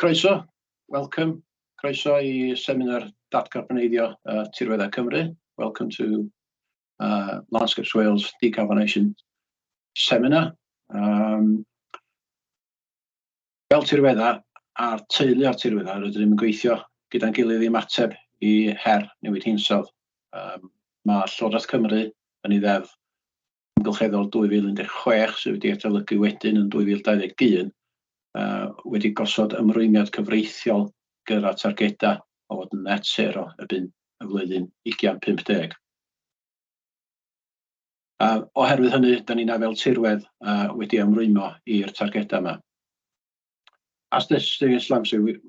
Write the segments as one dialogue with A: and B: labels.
A: Croeso, welcome. Croeso I seminar Datgarboneiddio Tirweddau Cymru. Welcome to Landscapes Wales Decarbonization Seminar. Fel tirweddau a'r teulu o'r tirweddau rydym yn gweithio gyda'n gilydd i ymateb i her newid hinsawdd. Mae Llywodraeth Cymru yn ei ddeddf amgylcheddol 2016 sydd wedi adolygu wedyn yn 2021 wedi gosod ymrwymiad cyfreithiol gyda targedau o fod yn net zero erbyn y flwyddyn 2050. Oherwydd hynny, da ni'n fel tirwedd wedi ymrwymo i'r targedau yma. As this Islam,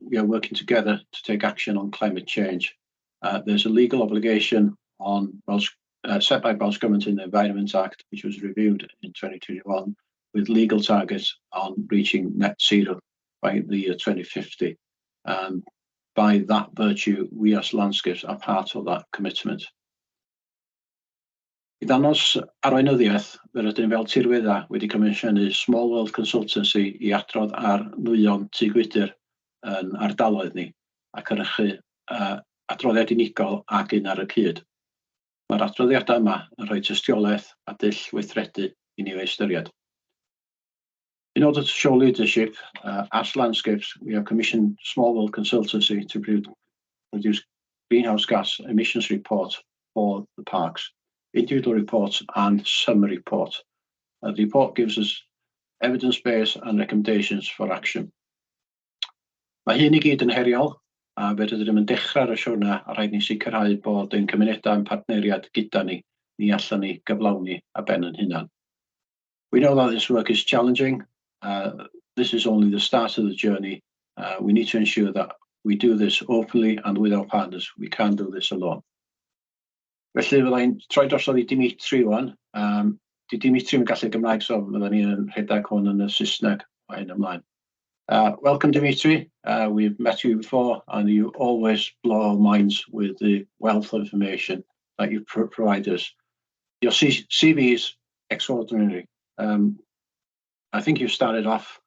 A: we are working together to take action on climate change. There's a legal obligation on set by Welsh Government in the Environment Act, which was reviewed in 2021, with legal targets on reaching net zero by the year 2050. And by that virtue, we as landscapes are part of that commitment. I ddangos arweinyddiaeth, fe rydym fel tirweddau wedi comisiynu Small World Consultancy i adrodd ar nwyon gwydr yn ardaloedd ni a cynrychu adroddiad unigol ag un ar y cyd. Mae'r adroddiadau yma yn rhoi tystiolaeth a dull weithredu i ni ystyried. In order to show leadership, as landscapes, we have commissioned Small World Consultancy to produce greenhouse gas emissions report for the parks, individual reports and summary report. The report gives us evidence base and recommendations for action. Mae hyn I gyd yn heriol, a fe rydym yn dechrau'r siwrna a rhaid ni sicrhau bod ein cymunedau yn partneriad gyda ni allan ni gyflawni a ben yn hunan. We know that this work is challenging. This is only the start of the journey. We need to ensure that we do this openly and with our partners. We can't do this alone. Felly fyddai'n troi drosodd I Dimitri wan. Di Dimitri yn gallu Gymraeg, so fyddwn ni yn rhedeg hwn yn y Saesneg o hyn ymlaen. Welcome, Dimitri. We've met you before, and you always blow our minds with the wealth of information that you provide us. Your CV is extraordinary. I think you started off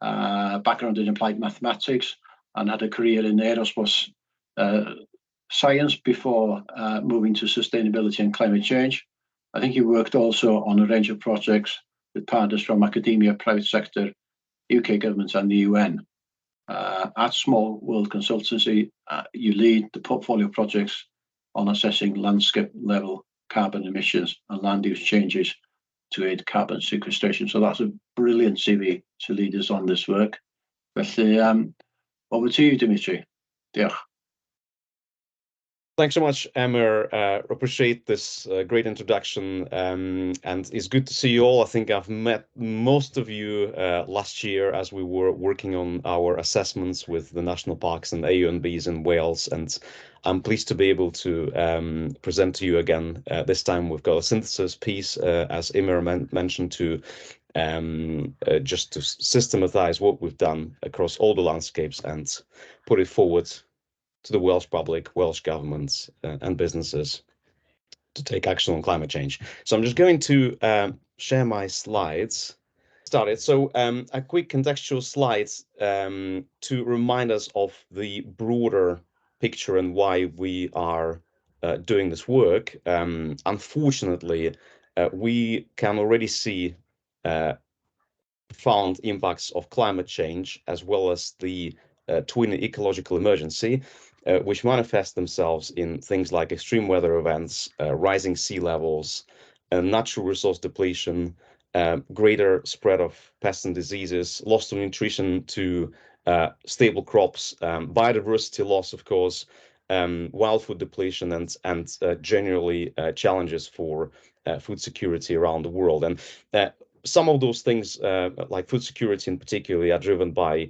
A: background in applied mathematics and had a career in aerospace science before moving to sustainability and climate change. I think you worked also on a range of projects with partners from academia, private sector, UK government and the UN. At Small World Consultancy, you lead the portfolio projects on assessing landscape level carbon emissions and land use changes to aid carbon sequestration. So that's a brilliant CV to lead us on this work. Felly, over to you, Dimitri. Diolch.
B: Thanks so much, Emmer. Appreciate this great introduction, and it's good to see you all. I think I've met most of you last year as we were working on our assessments with the national parks and AUNBs in Wales, and I'm pleased to be able to present to you again. This time we've got a synthesis piece, as Emmer mentioned, to just to systematize what we've done across all the landscapes and put it forward to the Welsh public, Welsh governments and businesses to take action on climate change. So I'm just going to share my slides. Started. So a quick contextual slide to remind us of the broader picture and why we are doing this work. Unfortunately, we can already see profound impacts of climate change as well as the twin ecological emergency, which manifest themselves in things like extreme weather events, rising sea levels, natural resource depletion, greater spread of pests and diseases, loss of nutrition to stable crops, biodiversity loss, of course, wild food depletion, and generally challenges for food security around the world. And some of those things, like food security in particular, are driven by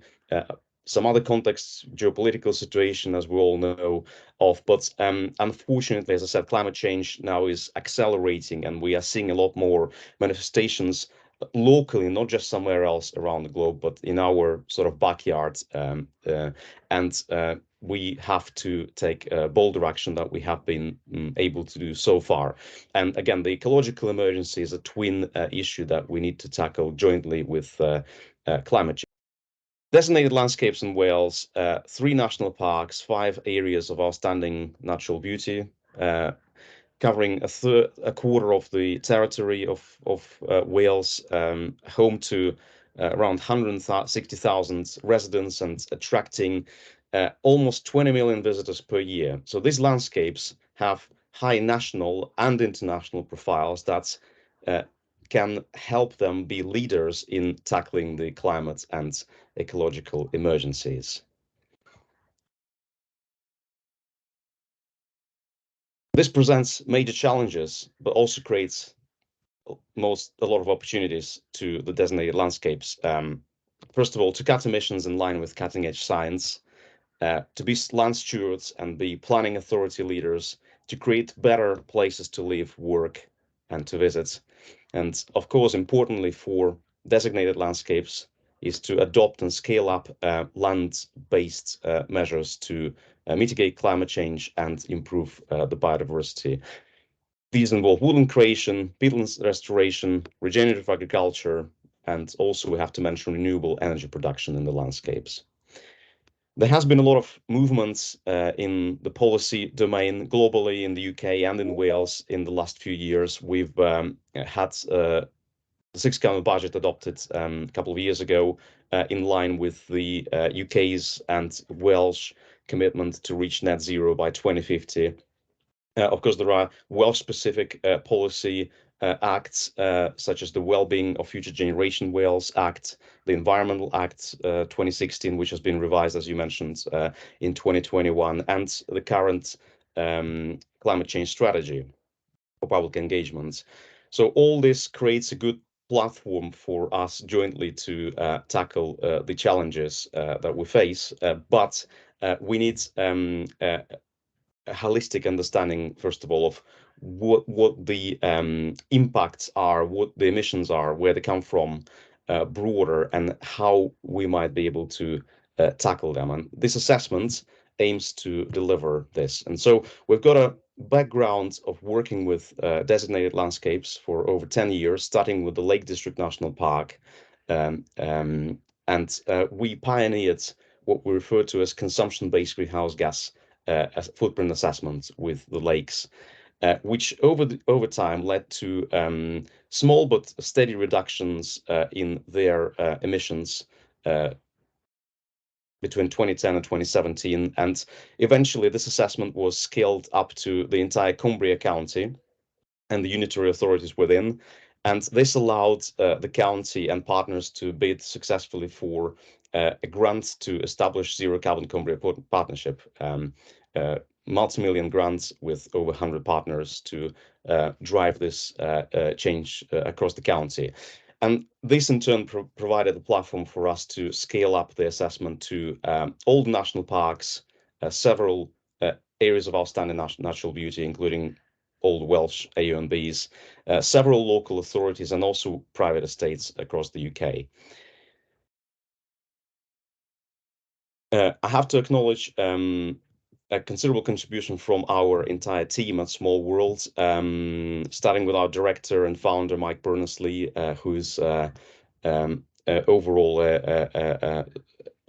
B: some other contexts, geopolitical situation, as we all know of. But unfortunately, as I said, climate change now is accelerating, and we are seeing a lot more manifestations locally, not just somewhere else around the globe, but in our sort of backyard. And we have to take bolder action that we have been able to do so far. And again, the ecological emergency is a twin issue that we need to tackle jointly with climate change. Designated landscapes in Wales, 3 national parks, 5 areas of outstanding natural beauty, covering a quarter of the territory of Wales, home to around 160,000 residents and attracting almost 20 million visitors per year. So these landscapes have high national and international profiles that can help them be leaders in tackling the climate and ecological emergencies. This presents major challenges, but also creates a lot of opportunities to the designated landscapes. First of all, to cut emissions in line with cutting-edge science, to be land stewards and be planning authority leaders, to create better places to live, work, and to visit. And of course, importantly for designated landscapes is to adopt and scale up land-based measures to mitigate climate change and improve the biodiversity. These involve woodland creation, peatland restoration, regenerative agriculture, and also we have to mention renewable energy production in the landscapes. There has been a lot of movements in the policy domain globally in the UK and in Wales in the last few years. We've had the sixth county budget adopted a couple of years ago in line with the UK's and Welsh commitment to reach net zero by 2050. Of course, there are Welsh-specific policy acts, such as the Wellbeing of Future Generation Wales Act, the Environmental Act 2016, which has been revised, as you mentioned, in 2021, and the current climate change strategy for public engagement. So all this creates a good platform for us jointly to tackle the challenges that we face, but we need a holistic understanding, first of all, of what the impacts are, what the emissions are, where they come from, broader, and how we might be able to tackle them. And this assessment aims to deliver this. And so we've got a background of working with designated landscapes for over 10 years, starting with the Lake District National Park. And we pioneered what we refer to as consumption-based greenhouse gas footprint assessments with the lakes, which over time led to small but steady reductions in their emissions between 2010 and 2017. And eventually this assessment was scaled up to the entire Cumbria County and the unitary authorities within. And this allowed the county and partners to bid successfully for a grant to establish Zero Carbon Cumbria Partnership, multi-million grants with over 100 partners to drive this change across the county. And this in turn provided a platform for us to scale up the assessment to all the national parks, several areas of outstanding natural beauty, including Old Welsh AUNBs, several local authorities, and also private estates across the UK. I have to acknowledge a considerable contribution from our entire team at Small World, starting with our director and founder, Mike Berners-Lee, who's overall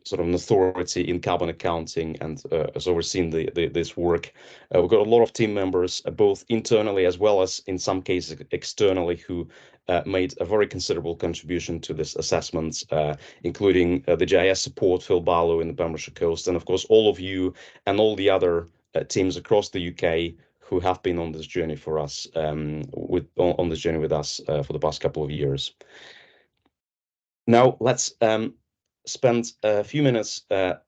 B: sort of an authority in carbon accounting and has overseen this work. We've got a lot of team members, both internally as well as in some cases externally, who made a very considerable contribution to this assessment, including the GIS support, Phil Barlow in the Pembrokeshire Coast, and of course all of you and all the other teams across the UK who have been on this journey for us, on this journey with us for the past couple of years. Now let's spend a few minutes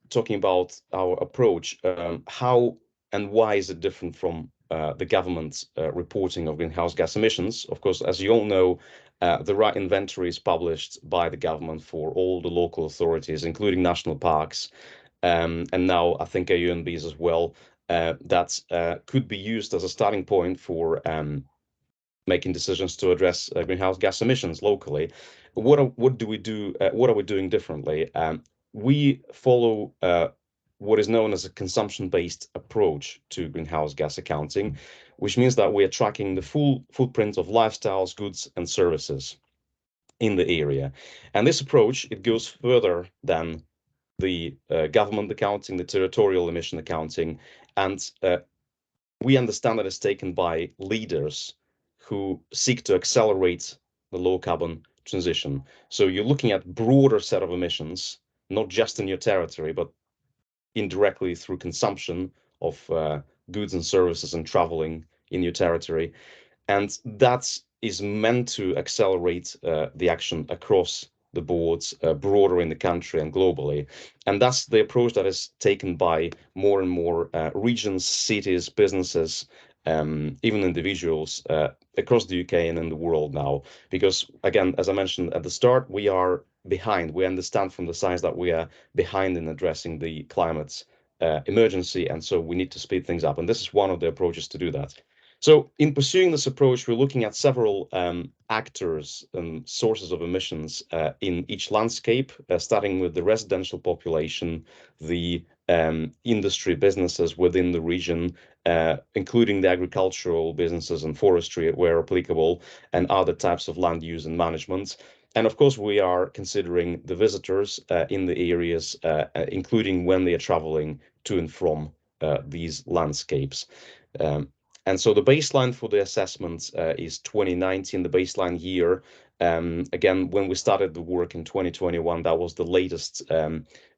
B: talking about our approach. How and why is it different from the government's reporting of greenhouse gas emissions? Of course, as you all know, the right inventory is published by the government for all the local authorities, including national parks, and now I think AUNBs as well, that could be used as a starting point for making decisions to address greenhouse gas emissions locally. What do we do? What are we doing differently? We follow what is known as a consumption-based approach to greenhouse gas accounting, which means that we are tracking the full footprint of lifestyles, goods, and services in the area. And this approach, it goes further than the government accounting, the territorial emission accounting, and we understand that it's taken by leaders who seek to accelerate the low carbon transition. So you're looking at broader set of emissions, not just in your territory, but indirectly through consumption of goods and services and traveling in your territory. And that is meant to accelerate the action across the boards, broader in the country and globally. And that's the approach that is taken by more and more regions, cities, businesses, even individuals across the UK and in the world now. Because again, as I mentioned at the start, we are behind. We understand from the science that we are behind in addressing the climate emergency. And so we need to speed things up. And this is one of the approaches to do that. So in pursuing this approach, we're looking at several actors and sources of emissions in each landscape, starting with the residential population, the industry businesses within the region, including the agricultural businesses and forestry where applicable, and other types of land use and management. And of course, we are considering the visitors in the areas, including when they are traveling to and from these landscapes. And so the baseline for the assessment is 2019, the baseline year. Again, when we started the work in 2021, that was the latest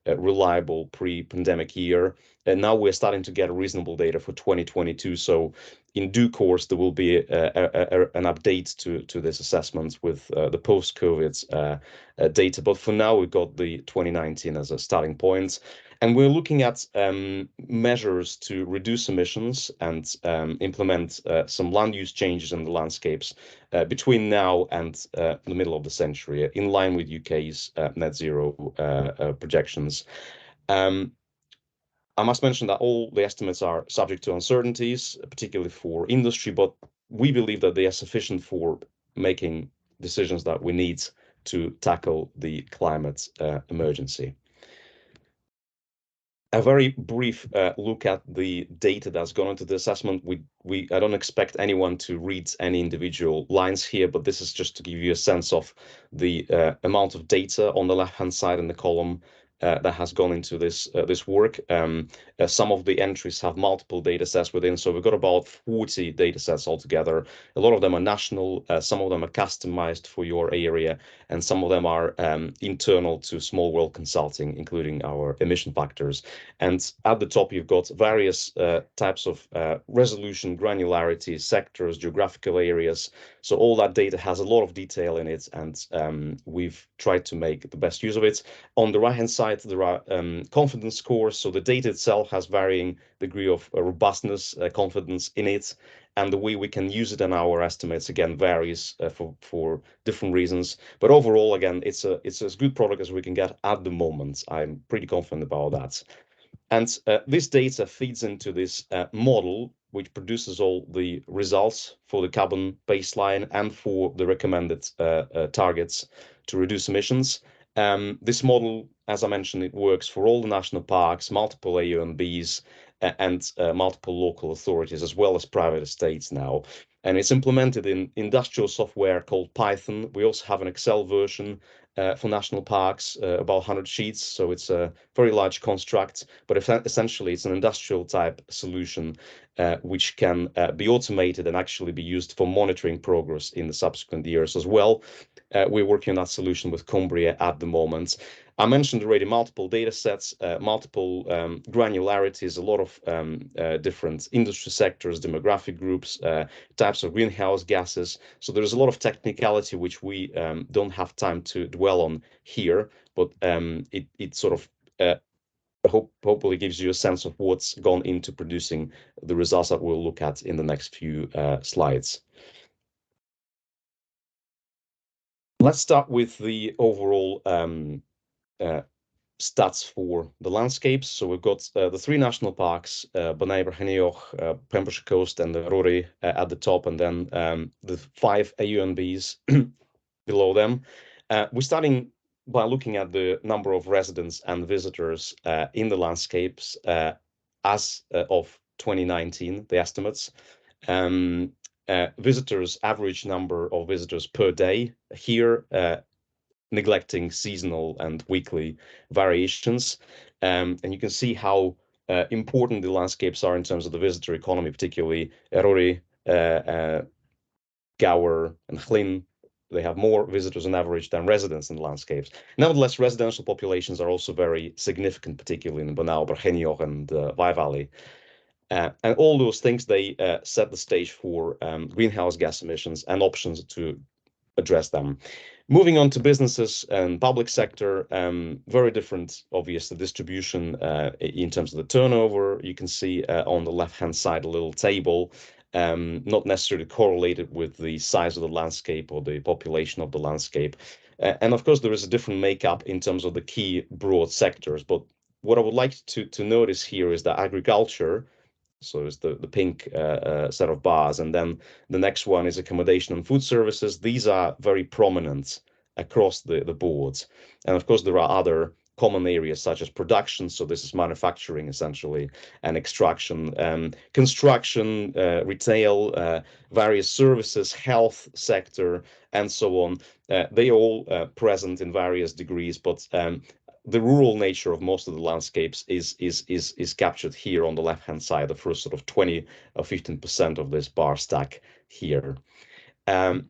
B: reliable pre-pandemic year. And now we're starting to get reasonable data for 2022. So in due course, there will be an update to this assessment with the post-COVID data. But for now, we've got the 2019 as a starting point. And we're looking at measures to reduce emissions and implement some land use changes in the landscapes between now and the middle of the century, in line with UK's net zero projections. I must mention that all the estimates are subject to uncertainties, particularly for industry, but we believe that they are sufficient for making decisions that we need to tackle the climate emergency. A very brief look at the data that's gone into the assessment. I don't expect anyone to read any individual lines here, but this is just to give you a sense of the amount of data on the left-hand side in the column that has gone into this work. Some of the entries have multiple data sets within, so we've got about 40 data sets altogether. A lot of them are national, some of them are customized for your area, and some of them are internal to Small World Consulting, including our emission factors. And at the top, you've got various types of resolution, granularity, sectors, geographical areas. So all that data has a lot of detail in it, and we've tried to make the best use of it. On the right-hand side, there are confidence scores. So the data itself has varying degree of robustness, confidence in it. And the way we can use it in our estimates, again, varies for different reasons. But overall, again, it's as good product as we can get at the moment. I'm pretty confident about that. And this data feeds into this model, which produces all the results for the carbon baseline and for the recommended targets to reduce emissions. This model, as I mentioned, it works for all the national parks, multiple AUNBs, and multiple local authorities, as well as private estates now. And it's implemented in industrial software called Python. We also have an Excel version for national parks, about 100 sheets. So it's a very large construct, but essentially it's an industrial type solution which can be automated and actually be used for monitoring progress in the subsequent years as well. We're working on that solution with Cumbria at the moment. I mentioned already multiple data sets, multiple granularities, a lot of different industry sectors, demographic groups, types of greenhouse gases. So there's a lot of technicality which we don't have time to dwell on here, but it sort of hopefully gives you a sense of what's gone into producing the results that we'll look at in the next few slides. Let's start with the overall stats for the landscapes. So we've got the three national parks, Bonnau, Brycheiniog, Pembrokeshire Coast, and the Rory at the top, and then the 5 AUNBs below them. We're starting by looking at the number of residents and visitors in the landscapes as of 2019, the estimates. Visitors, average number of visitors per day here neglecting seasonal and weekly variations. And you can see how important the landscapes are in terms of the visitor economy, particularly Erory, Gower, and Llyn. They have more visitors on average than residents in the landscapes. Nevertheless, residential populations are also very significant, particularly in Bynau, Brycheiniog, and Wye Valley. And all those things, they set the stage for greenhouse gas emissions and options to address them. Moving on to businesses and public sector, very different, obviously, distribution in terms of the turnover. You can see on the left-hand side a little table, not necessarily correlated with the size of the landscape or the population of the landscape. And of course, there is a different makeup in terms of the key broad sectors. But what I would like to notice here is that agriculture, so it's the pink set of bars, and then the next one is accommodation and food services. These are very prominent across the boards. And of course, there are other common areas such as production, so this is manufacturing essentially, and extraction, construction, retail, various services, health sector, and so on. They all present in various degrees, but the rural nature of most of the landscapes is captured here on the left-hand side, the first sort of 20 or 15% of this bar stack here. And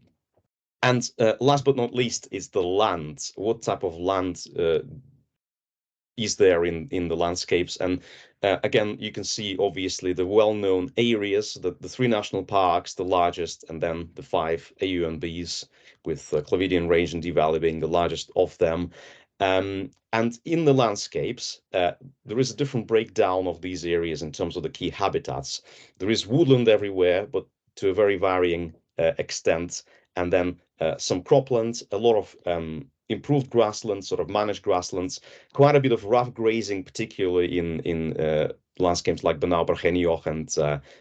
B: last but not least is the land. What type of land is there in the landscapes? And again, you can see obviously the well-known areas, the 3 national parks, the largest, and then the 5 AUNBs, with Clevidian Range and Dee Valley being the largest of them. And in the landscapes, there is a different breakdown of these areas in terms of the key habitats. There is woodland everywhere, but to a very varying extent, and then some cropland, a lot of improved grasslands, sort of managed grasslands, quite a bit of rough grazing, particularly in landscapes like Bynau, Brycheiniog, and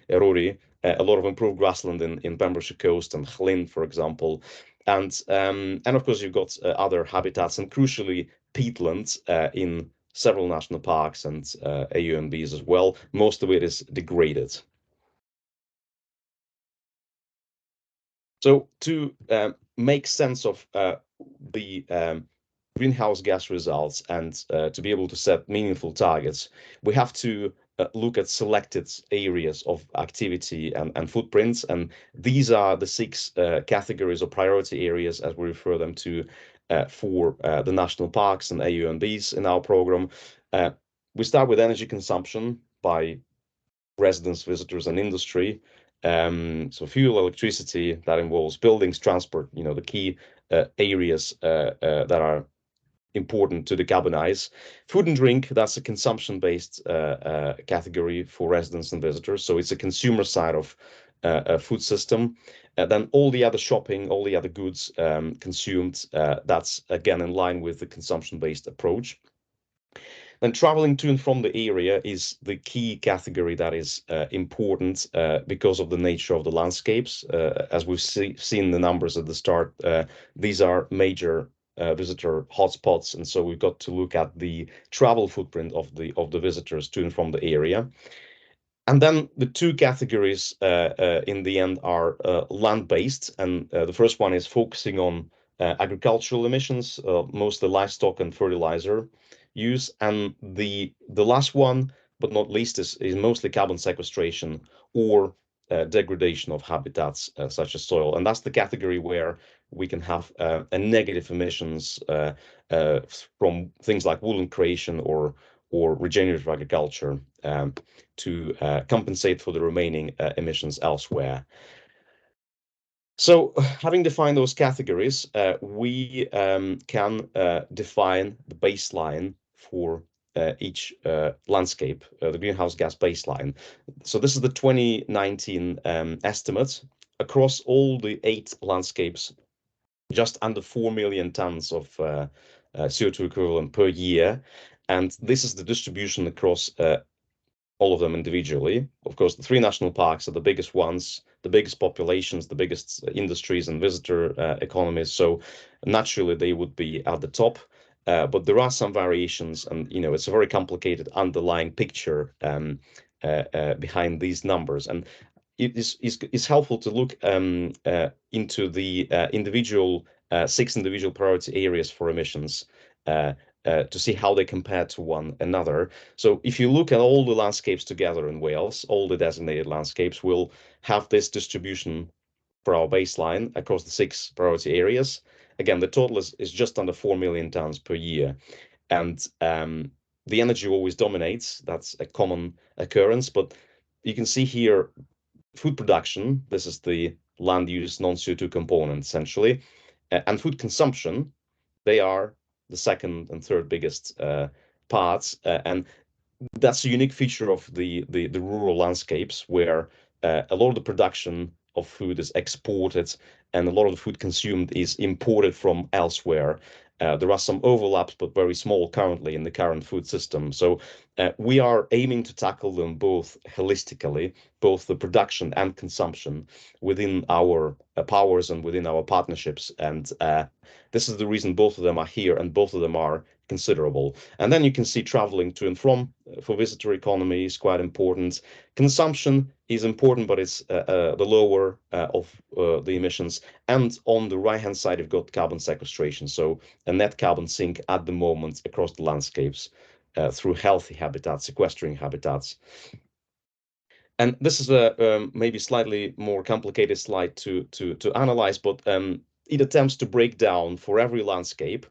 B: Erory, a lot of improved grassland in Pembrokeshire Coast and Llyn, for example. And of course, you've got other habitats, and crucially, peatland in several national parks and AUNBs as well. Most of it is degraded. So to make sense of the greenhouse gas results and to be able to set meaningful targets, we have to look at selected areas of activity and footprints. And these are the 6 categories or priority areas, as we refer them to, for the national parks and AUNBs in our program. We start with energy consumption by residents, visitors, and industry. So fuel, electricity, that involves buildings, transport, the key areas that are important to decarbonize. Food and drink, that's a consumption-based category for residents and visitors. So it's a consumer side of a food system. Then all the other shopping, all the other goods consumed, that's again in line with the consumption-based approach. Then traveling to and from the area is the key category that is important because of the nature of the landscapes. As we've seen the numbers at the start, these are major visitor hotspots, and so we've got to look at the travel footprint of the visitors to and from the area. And then the 2 categories in the end are land-based, and the first one is focusing on agricultural emissions, mostly livestock and fertilizer use, and the last one, but not least, is mostly carbon sequestration or degradation of habitats such as soil, and that's the category where we can have a negative emissions from things like woodland creation or regenerative agriculture to compensate for the remaining emissions elsewhere. So having defined those categories, we can define the baseline for each landscape, the greenhouse gas baseline. So this is the 2019 estimate across all the 8 landscapes, just under 4 million tons of CO2 equivalent per year. And this is the distribution across all of them individually. Of course, the 3 national parks are the biggest ones, the biggest populations, the biggest industries and visitor economies. So naturally, they would be at the top. But there are some variations, and it's a very complicated underlying picture behind these numbers. And it is helpful to look into the individual 6 individual priority areas for emissions to see how they compare to one another. So if you look at all the landscapes together in Wales, all the designated landscapes will have this distribution for our baseline across the 6 priority areas. Again, the total is just under 4 million tons per year. And the energy always dominates. That's a common occurrence. But you can see here food production. This is the land use non-CO2 component, essentially. And food consumption, they are the second and third biggest parts. And that's a unique feature of the rural landscapes, where a lot of the production of food is exported and a lot of the food consumed is imported from elsewhere. There are some overlaps, but very small currently in the current food system. So we are aiming to tackle them both holistically, both the production and consumption within our powers and within our partnerships. And this is the reason both of them are here, and both of them are considerable. And then you can see traveling to and from for visitor economy is quite important. Consumption is important, but it's the lower of the emissions. And on the right hand side, you've got carbon sequestration, so a net carbon sink at the moment across the landscapes through healthy habitats, sequestering habitats. And this is a maybe slightly more complicated slide to analyze, but it attempts to break down for every landscape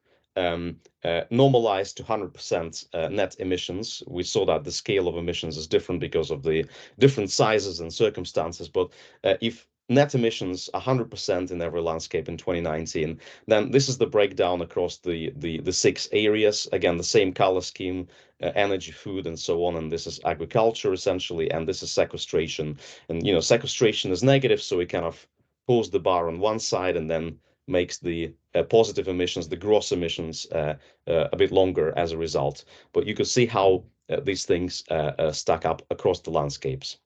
B: normalized to 100% net emissions. We saw that the scale of emissions is different because of the different sizes and circumstances. But if net emissions 100% in every landscape in 2019, then this is the breakdown across the 6 areas. Again, the same color scheme, energy, food, and so on. And this is agriculture essentially, and this is sequestration. And sequestration is negative, so we kind of pulls the bar on one side and then makes the positive emissions, the gross emissions, a bit longer as a result. But you can see how these things stack up across the landscapes.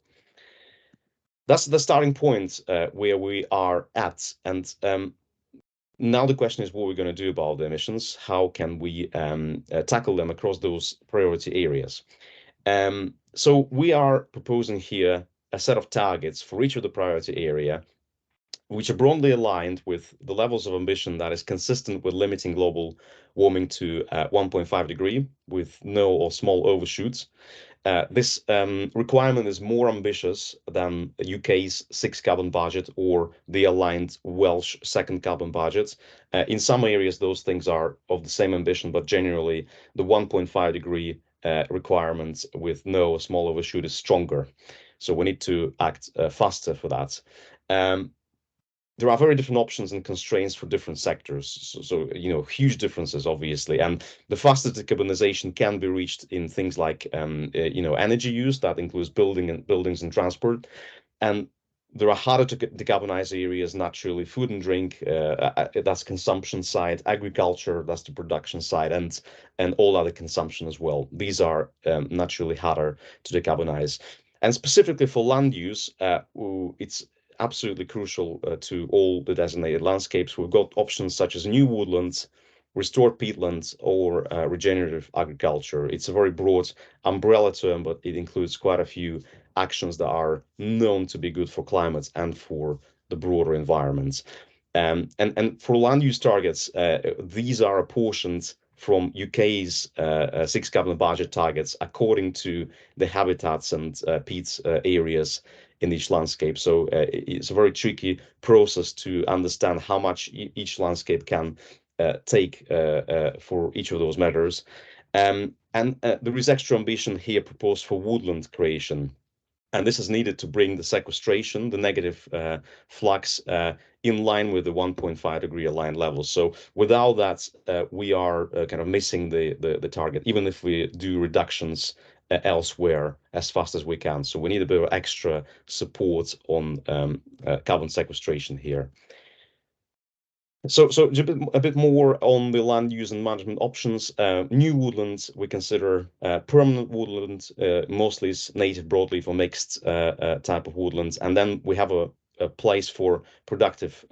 B: That's the starting point where we are at. And now the question is what we're going to do about the emissions. How can we tackle them across those priority areas? So we are proposing here a set of targets for each of the priority area, which are broadly aligned with the levels of ambition that is consistent with limiting global warming to 1.5 degree with no or small overshoots. This requirement is more ambitious than the UK's 6 carbon budget or the aligned Welsh 2nd carbon budget. In some areas, those things are of the same ambition, but generally the 1.5 degree requirement with no or small overshoot is stronger. So we need to act faster for that. There are very different options and constraints for different sectors. So huge differences, obviously. And the fastest decarbonization can be reached in things like, energy use. That includes buildings and transport. And there are harder to decarbonize areas, naturally, food and drink, that's consumption side, agriculture, that's the production side, and all other consumption as well. These are naturally harder to decarbonize. And specifically for land use, it's absolutely crucial to all the designated landscapes. We've got options such as new woodlands, restored peatlands, or regenerative agriculture. It's a very broad umbrella term, but it includes quite a few actions that are known to be good for climate and for the broader environment. And for land use targets, these are apportioned from UK's 6 carbon budget targets according to the habitats and peat areas in each landscape. So it's a very tricky process to understand how much each landscape can take for each of those measures. And there is extra ambition here proposed for woodland creation. And this is needed to bring the sequestration, the negative flux, in line with the 1.5 degree aligned levels. So without that, we are kind of missing the target, even if we do reductions elsewhere as fast as we can. So we need a bit of extra support on carbon sequestration here. So a bit more on the land use and management options. New woodlands, we consider permanent woodlands, mostly is native broadleaf or mixed type of woodlands. And then we have a place for productive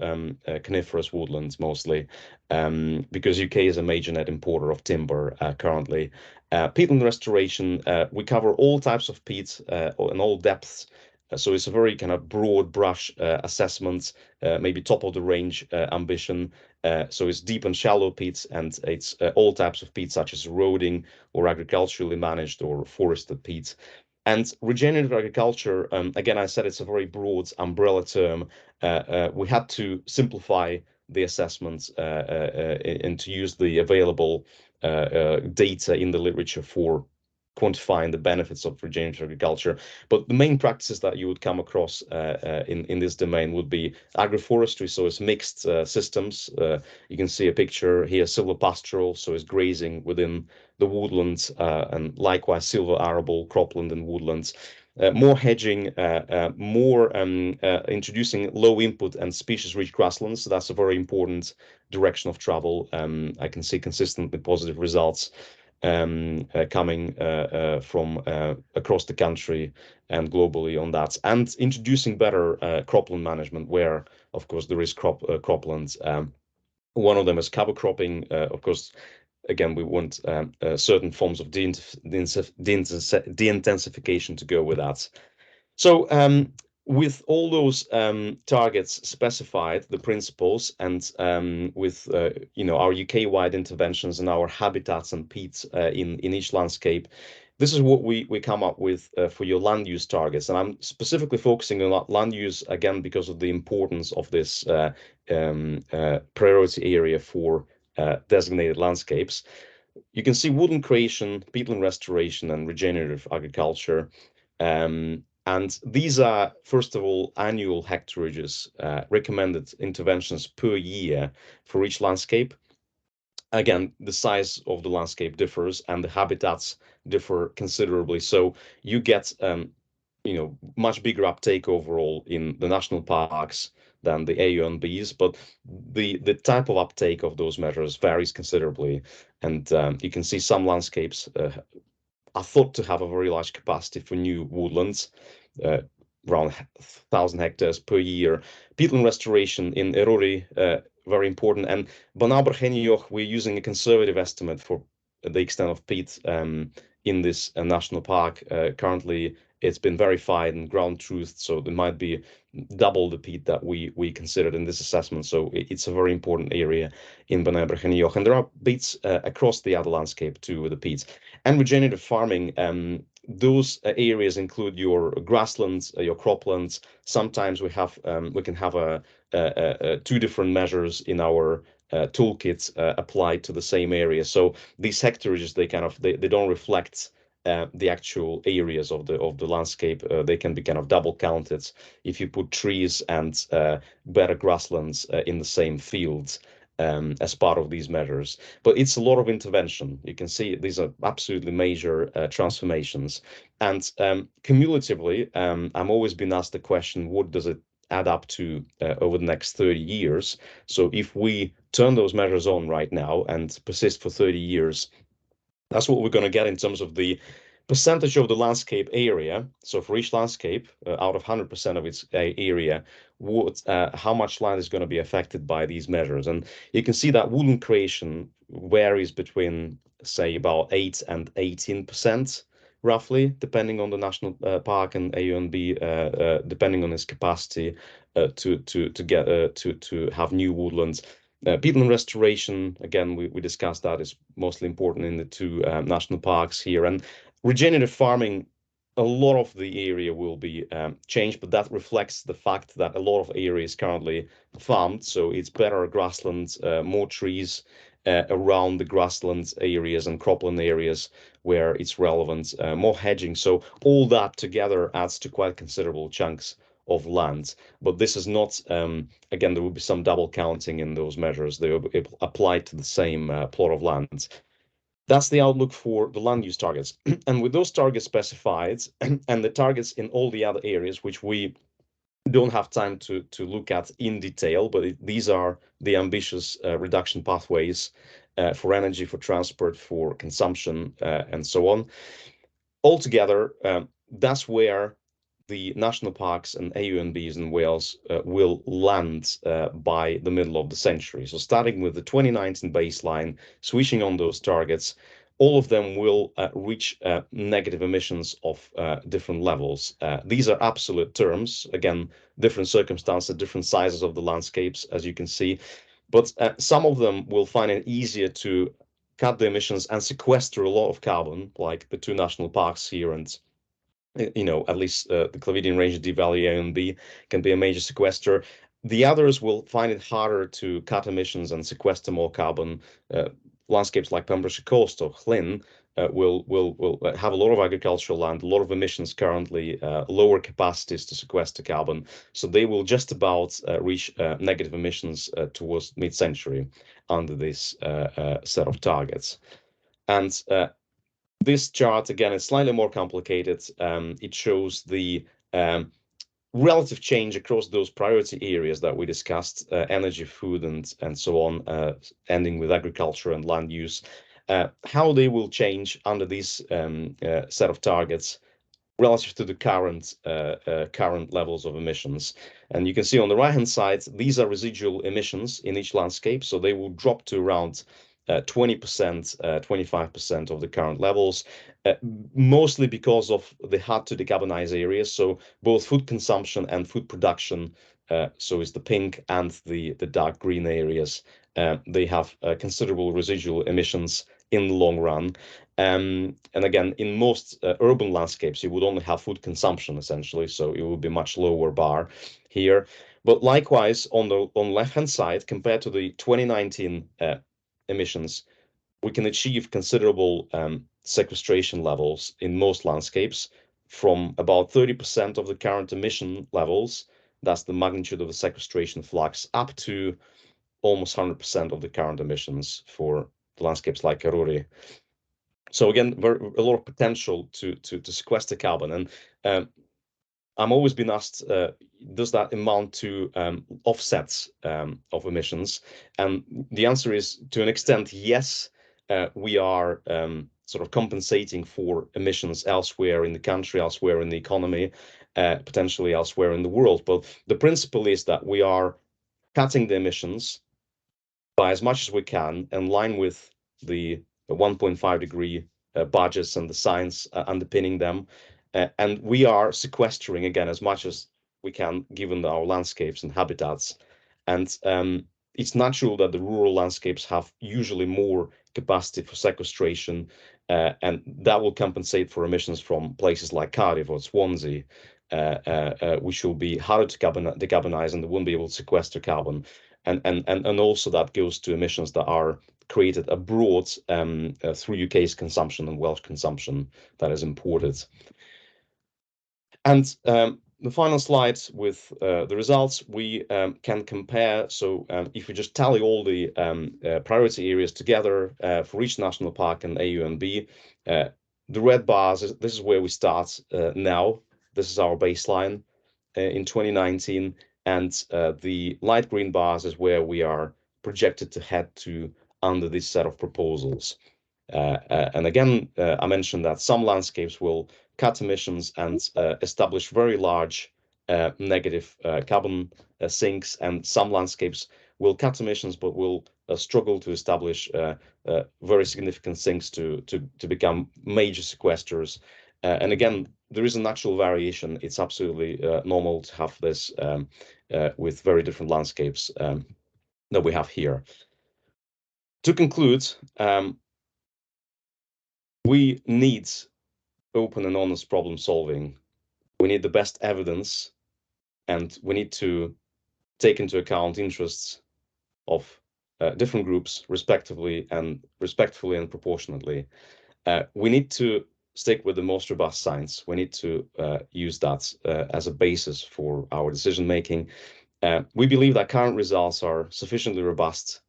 B: coniferous woodlands mostly, because UK is a major net importer of timber currently. Peatland restoration, we cover all types of peat and all depths. So it's a very kind of broad brush assessment, maybe top of the range ambition. So it's deep and shallow peats, and it's all types of peats, such as eroding or agriculturally managed or forested peats. And regenerative agriculture, again, I said it's a very broad umbrella term. We had to simplify the assessments and to use the available data in the literature for quantifying the benefits of regenerative agriculture. But the main practices that you would come across in this domain would be agroforestry, so it's mixed systems. You can see a picture here, silvopastoral, so it's grazing within the woodlands, and likewise silver arable, cropland and woodlands. More hedging, more introducing low input and species-rich grasslands. So that's a very important direction of travel. I can see consistently positive results coming from across the country and globally on that, and introducing better cropland management where, of course, there is croplands. One of them is cover cropping. Of course, again, we want certain forms of de-intensification to go with that. So with all those targets specified, the principles, and with our UK-wide interventions and our habitats and peats in each landscape, this is what we come up with for your land use targets. And I'm specifically focusing on land use, again, because of the importance of this priority area for designated landscapes. You can see woodland creation, peatland restoration, and regenerative agriculture. And these are, first of all, annual hectareages, recommended interventions per year for each landscape. Again, the size of the landscape differs and the habitats differ considerably. So you get much bigger uptake overall in the national parks than the AUNBs, but the type of uptake of those measures varies considerably. And you can see some landscapes are thought to have a very large capacity for new woodlands, around 1,000 hectares per year. Peatland restoration in Erori, very important. And Banabr-Henioch, we're using a conservative estimate for the extent of peat in this national park. Currently, it's been verified and ground truthed, so there might be double the peat that we considered in this assessment. So it's a very important area in Banabr-Henioch. And there are peats across the other landscape too with the peats. And regenerative farming, those areas include your grasslands, your croplands. Sometimes we can have two different measures in our toolkits applied to the same area. So these hectareages, they don't reflect the actual areas of the landscape. They can be kind of double counted if you put trees and better grasslands in the same fields as part of these measures. But it's a lot of intervention. You can see these are absolutely major transformations. And cumulatively, I'm always been asked the question, what does it add up to over the next 30 years? So if we turn those measures on right now and persist for 30 years, that's what we're going to get in terms of the percentage of the landscape area. So for each landscape, out of 100% of its area, how much land is going to be affected by these measures. And you can see that woodland creation varies between, say, about 8 and 18%, roughly, depending on the national park and AUNB, depending on its capacity to have new woodlands. Peatland restoration, again, we discussed that is mostly important in the two national parks here. And regenerative farming, a lot of the area will be changed, but that reflects the fact that a lot of area is currently farmed. So it's better grasslands, more trees around the grasslands areas and cropland areas where it's relevant, more hedging. So all that together adds to quite considerable chunks of land. But this is not, again, there will be some double counting in those measures. They will be applied to the same plot of land. That's the outlook for the land use targets. And with those targets specified and the targets in all the other areas, which we don't have time to look at in detail, but these are the ambitious reduction pathways for energy, for transport, for consumption, and so on. Altogether, that's where the national parks and AUNBs in Wales will land by the middle of the century. So starting with the 2019 baseline, switching on those targets, all of them will reach negative emissions of different levels. These are absolute terms, again, different circumstances, different sizes of the landscapes, as you can see. But some of them will find it easier to cut the emissions and sequester a lot of carbon, like the two national parks here, and at least the Clavidian Range of Deep Valley A and B can be a major sequester. The others will find it harder to cut emissions and sequester more carbon. Landscapes like Pembrokeshire Coast or Llyn will have a lot of agricultural land, a lot of emissions currently, lower capacities to sequester carbon. So they will just about reach negative emissions towards mid-century under this set of targets. And this chart, again, is slightly more complicated. It shows the relative change across those priority areas that we discussed, energy, food, and so on, ending with agriculture and land use, how they will change under this set of targets relative to the current levels of emissions. And you can see on the right-hand side, these are residual emissions in each landscape, so they will drop to around 20%, 25% of the current levels, mostly because of the hard to decarbonize areas. So both food consumption and food production, so is the pink and the dark green areas, they have considerable residual emissions in the long run. And again, in most urban landscapes, you would only have food consumption essentially, so it would be much lower bar here. But likewise, on the left-hand side, compared to the 2019 emissions, we can achieve considerable sequestration levels in most landscapes from about 30% of the current emission levels. That's the magnitude of the sequestration flux, up to almost 100% of the current emissions for the landscapes like Karori. So again, a lot of potential to sequester carbon. And I'm always been asked, does that amount to offsets of emissions? And the answer is, to an extent, yes. We are sort of compensating for emissions elsewhere in the country, elsewhere in the economy, potentially elsewhere in the world. But the principle is that we are cutting the emissions by as much as we can, in line with the 1.5 degree budgets and the science underpinning them. And we are sequestering, again, as much as we can, given our landscapes and habitats. And it's natural that the rural landscapes have usually more capacity for sequestration, and that will compensate for emissions from places like Cardiff or Swansea, which will be harder to decarbonize and they won't be able to sequester carbon. And also that goes to emissions that are created abroad through UK's consumption and Welsh consumption that is imported. And the final slide with the results, we can compare. So if we just tally all the priority areas together for each national park and AU and B, the red bars, this is where we start now. This is our baseline in 2019. And the light green bars is where we are projected to head to under this set of proposals. And again, I mentioned that some landscapes will cut emissions and establish very large negative carbon sinks, and some landscapes will cut emissions but will struggle to establish very significant sinks to become major sequesters. And again, there is a natural variation. It's absolutely normal to have this with very different landscapes that we have here. To conclude, we need open and honest problem solving. We need the best evidence, and we need to take into account interests of different groups respectively and respectfully and proportionately. We need to stick with the most robust science. We need to use that as a basis for our decision making. We believe that current results are sufficiently robust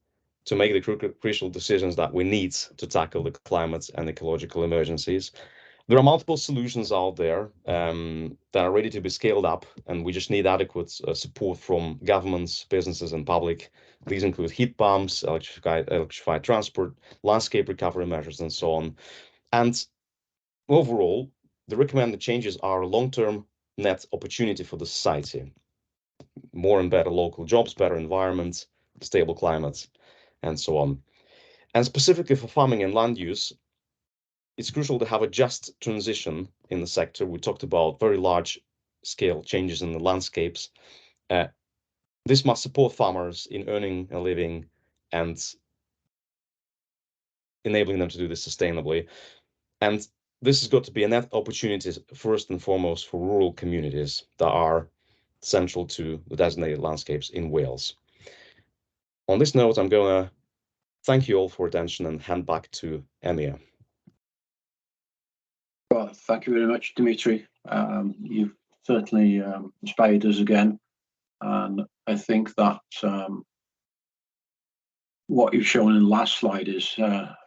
B: to make the crucial decisions that we need to tackle the climate and ecological emergencies. There are multiple solutions out there that are ready to be scaled up, and we just need adequate support from governments, businesses, and public. These include heat pumps, electrified transport, landscape recovery measures, and so on. And overall, the recommended changes are a long-term net opportunity for the society. More and better local jobs, better environment, stable climate, and so on. And specifically for farming and land use, it's crucial to have a just transition in the sector. We talked about very large scale changes in the landscapes. This must support farmers in earning a living and enabling them to do this sustainably. And this has got to be a net opportunity first and foremost for rural communities that are central to the designated landscapes in Wales. On this note, I'm going to thank you all for attention and hand back to Emia.
A: Well, thank you very much, Dimitri. You've certainly inspired us again, and I think that what you've shown in the last slide is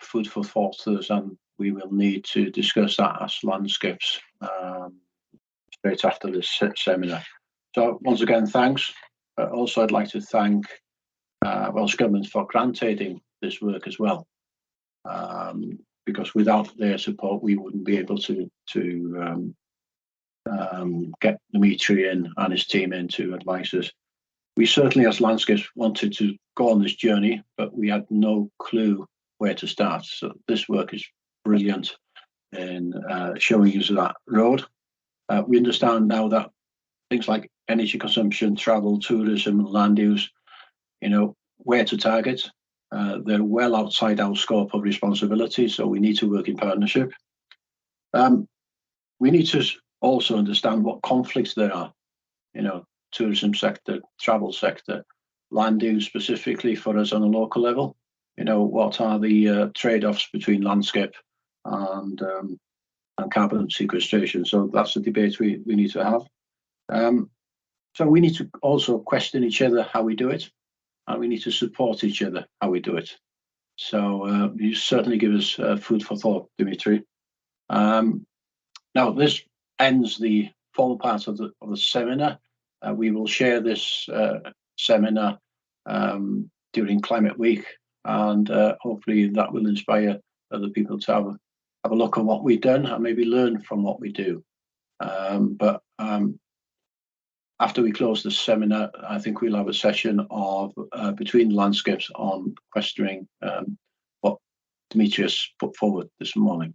A: food for thought to us, and we will need to discuss that as landscapes straight after this seminar. So once again, thanks. Also, I'd like to thank Welsh Government for grant-aiding this work as well, because without their support, we wouldn't be able to get Dimitri in and his team in to advise us. We certainly, as landscapes, wanted to go on this journey, but we had no clue where to start. So this work is brilliant in showing us that road. We understand now that things like energy consumption, travel, tourism, land use, where to target. They're well outside our scope of responsibility, so we need to work in partnership. We need to also understand what conflicts there are, tourism sector, travel sector, land use specifically for us on a local level. What are the trade-offs between landscape and carbon sequestration? So that's a debate we need to have. So we need to also question each other how we do it, and we need to support each other how we do it. So you certainly give us food for thought, Dimitri. Now this ends the formal part of the seminar. We will share this seminar during Climate Week, and hopefully that will inspire other people to have a look at what we've done and maybe learn from what we do. But after we close the seminar, I think we'll have a session of between landscapes on questioning what Demetrius put forward this morning.